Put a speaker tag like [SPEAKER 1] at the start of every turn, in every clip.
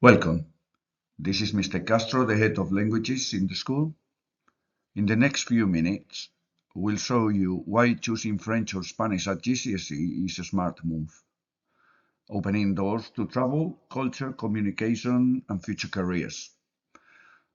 [SPEAKER 1] Welcome. This is Mr. Castro, the head of languages in the school. In the next few minutes, we'll show you why choosing French or Spanish at GCSE is a smart move, opening doors to travel, culture, communication, and future careers.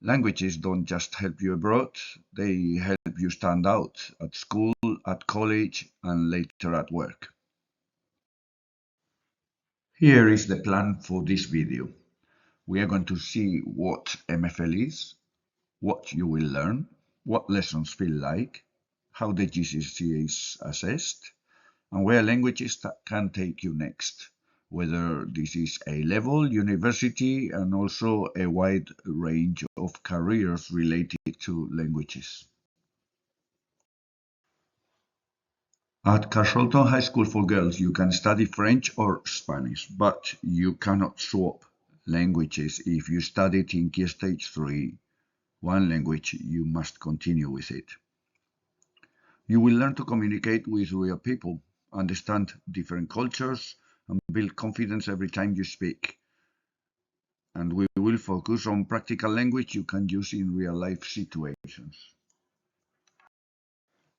[SPEAKER 1] Languages don't just help you abroad, they help you stand out at school, at college, and later at work. Here is the plan for this video. We are going to see what MFL is, what you will learn, what lessons feel like, how the GCSE is assessed, and where languages can take you next, whether this is A-level, university, and also a wide range of careers related to languages. At Carshalton High School for Girls, you can study French or Spanish, but you cannot swap languages if you studied in Key Stage 3. One language, you must continue with it. You will learn to communicate with real people, understand different cultures, and build confidence every time you speak. And we will focus on practical language you can use in real-life situations.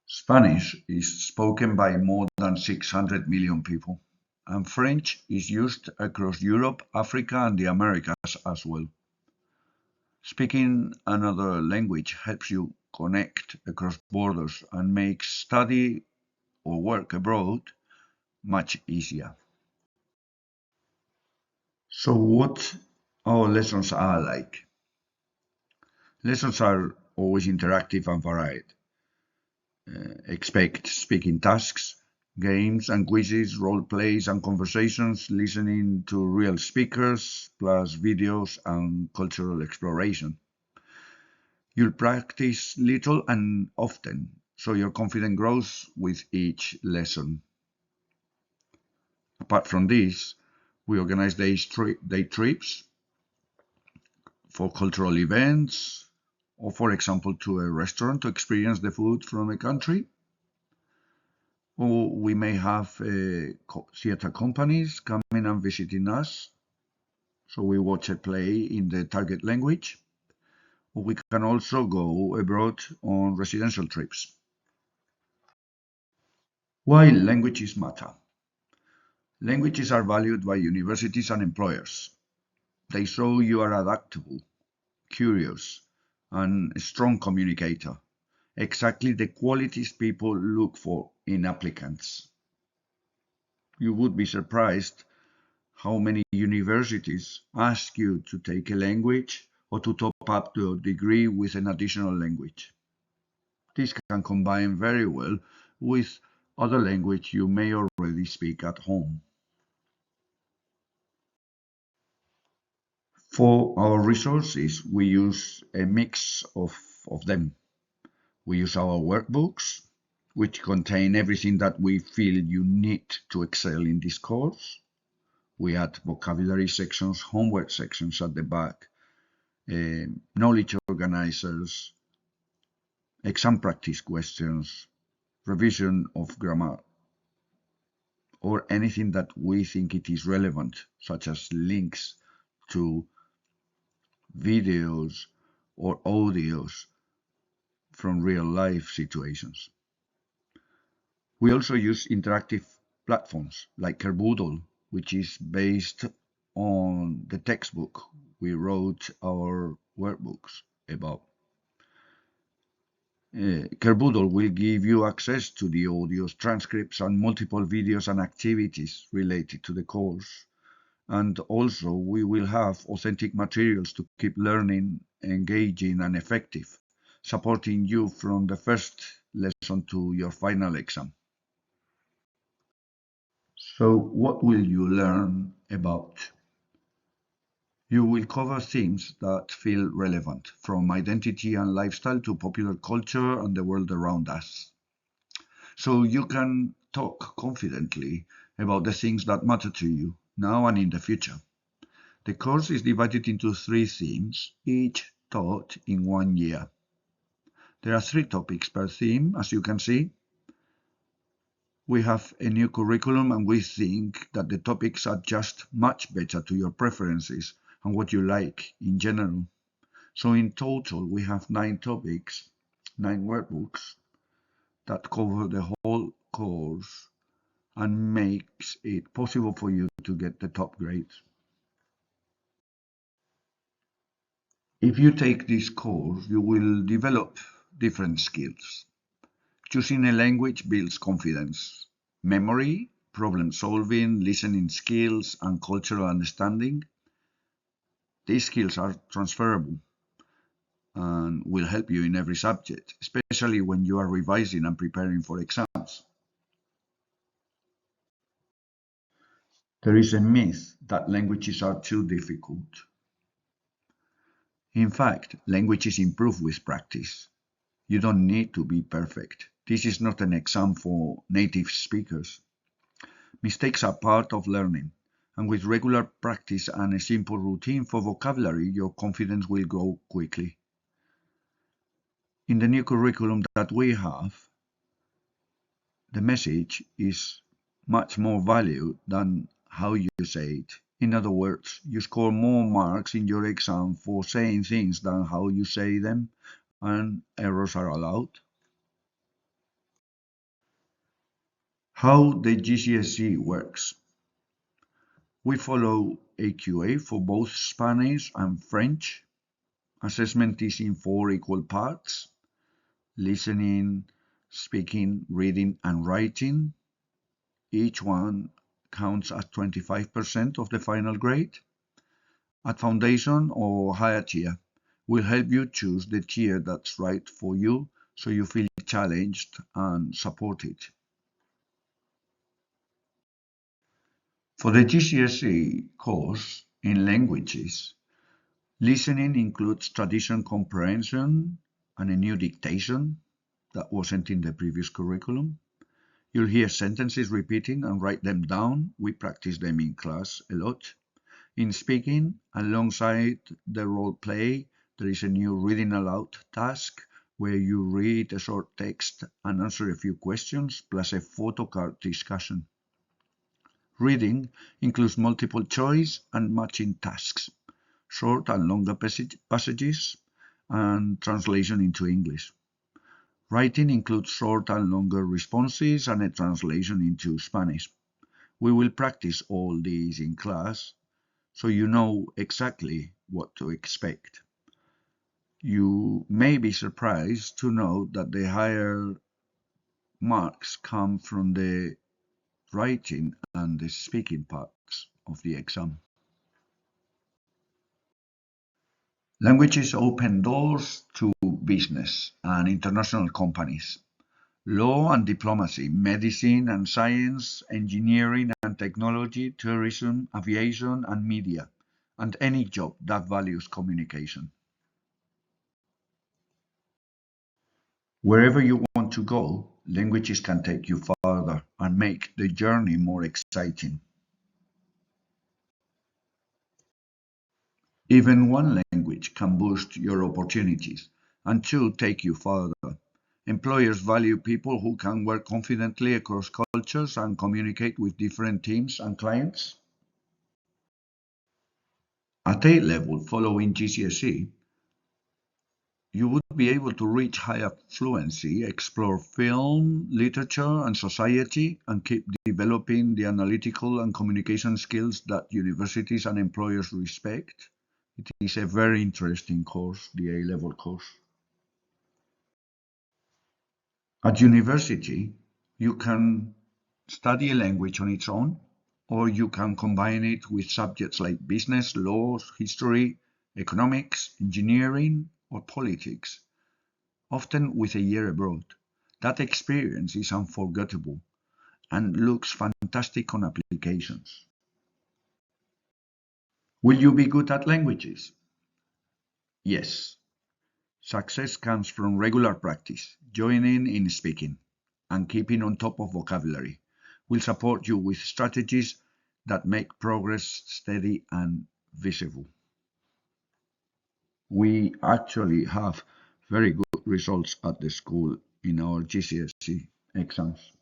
[SPEAKER 1] Spanish is spoken by more than 600 million people, and French is used across Europe, Africa, and the Americas as well. Speaking another language helps you connect across borders and makes study or work abroad much easier. So what our lessons are like? Lessons are always interactive and varied. Expect speaking tasks, games and quizzes, role plays and conversations, listening to real speakers, plus videos and cultural exploration. You'll practice little and often, so your confidence grows with each lesson. Apart from this, we organize day trips for cultural events, or for example to a restaurant to experience the food from a country. Or we may have theatre companies coming and visiting us, so we watch a play in the target language. Or we can also go abroad on residential trips. Why languages matter? Languages are valued by universities and employers. They show you are adaptable, curious, and a strong communicator. Exactly the qualities people look for in applicants. You would be surprised how many universities ask you to take a language or to top up your degree with an additional language. This can combine very well with other language you may already speak at home. For our resources, we use a mix of them. We use our workbooks, which contain everything that we feel you need to excel in this course. We add vocabulary sections, homework sections at the back, knowledge organizers, exam practice questions, revision of grammar, or anything that we think it is relevant, such as links to videos or audios from real-life situations. We also use interactive platforms like Kerboodle, which is based on the textbook we wrote our workbooks about. Kerboodle will give you access to the audios, transcripts, and multiple videos and activities related to the course. And also, we will have authentic materials to keep learning, engaging, and effective, supporting you from the first lesson to your final exam. So, what will you learn about? You will cover themes that feel relevant, from identity and lifestyle to popular culture and the world around us. So you can talk confidently about the things that matter to you, now and in the future. The course is divided into 3 themes, each taught in 1 year. There are 3 topics per theme, as you can see. We have a new curriculum and we think that the topics adjust much better to your preferences and what you like in general. So in total, we have 9 topics, 9 workbooks that cover the whole course and makes it possible for you to get the top grades. If you take this course, you will develop different skills. Choosing a language builds confidence, memory, problem solving, listening skills, and cultural understanding. These skills are transferable and will help you in every subject, especially when you are revising and preparing for exams. There is a myth that languages are too difficult. In fact, languages improve with practice. You don't need to be perfect. This is not an exam for native speakers. Mistakes are part of learning, and with regular practice and a simple routine for vocabulary, your confidence will grow quickly. In the new curriculum that we have, the message is much more valued than how you say it. In other words, you score more marks in your exam for saying things than how you say them, and errors are allowed. How the GCSE works. We follow AQA for both Spanish and French. Assessment is in 4 equal parts: listening, speaking, reading, and writing. Each one counts as 25% of the final grade. At Foundation or higher tier, we'll help you choose the tier that's right for you so you feel challenged and supported. For the GCSE course in languages, listening includes tradition comprehension and a new dictation that wasn't in the previous curriculum. You'll hear sentences repeating and write them down. We practice them in class a lot. In speaking, alongside the role play, there is a new reading aloud task where you read a short text and answer a few questions, plus a photo card discussion. Reading includes multiple choice and matching tasks, short and longer passages, and translation into English. Writing includes short and longer responses and a translation into Spanish. We will practice all these in class, so you know exactly what to expect. You may be surprised to know that the higher marks come from the writing and the speaking parts of the exam. Languages open doors to business and international companies. Law and diplomacy, medicine and science, engineering and technology, tourism, aviation and media, and any job that values communication. Wherever you want to go, languages can take you farther and make the journey more exciting. Even one language can boost your opportunities, and two take you farther. Employers value people who can work confidently across cultures and communicate with different teams and clients. At A level, following GCSE, you would be able to reach higher fluency, explore film, literature, and society, and keep developing the analytical and communication skills that universities and employers respect. It is a very interesting course, the A-level course. At university, you can study a language on its own, or you can combine it with subjects like business, laws, history, economics, engineering, or politics, often with a year abroad. That experience is unforgettable and looks fantastic on applications. Will you be good at languages? Yes. Success comes from regular practice, joining in speaking, and keeping on top of vocabulary. We'll support you with strategies that make progress steady and visible. We actually have very good results at the school in our GCSE exams.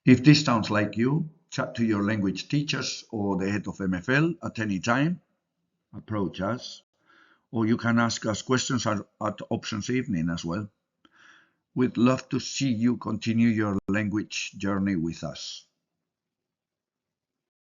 [SPEAKER 1] If this sounds like you, Chat to your language teachers or the head of MFL at any time. Approach us. Or you can ask us questions at Options Evening as well. We'd love to see you continue your language journey with us.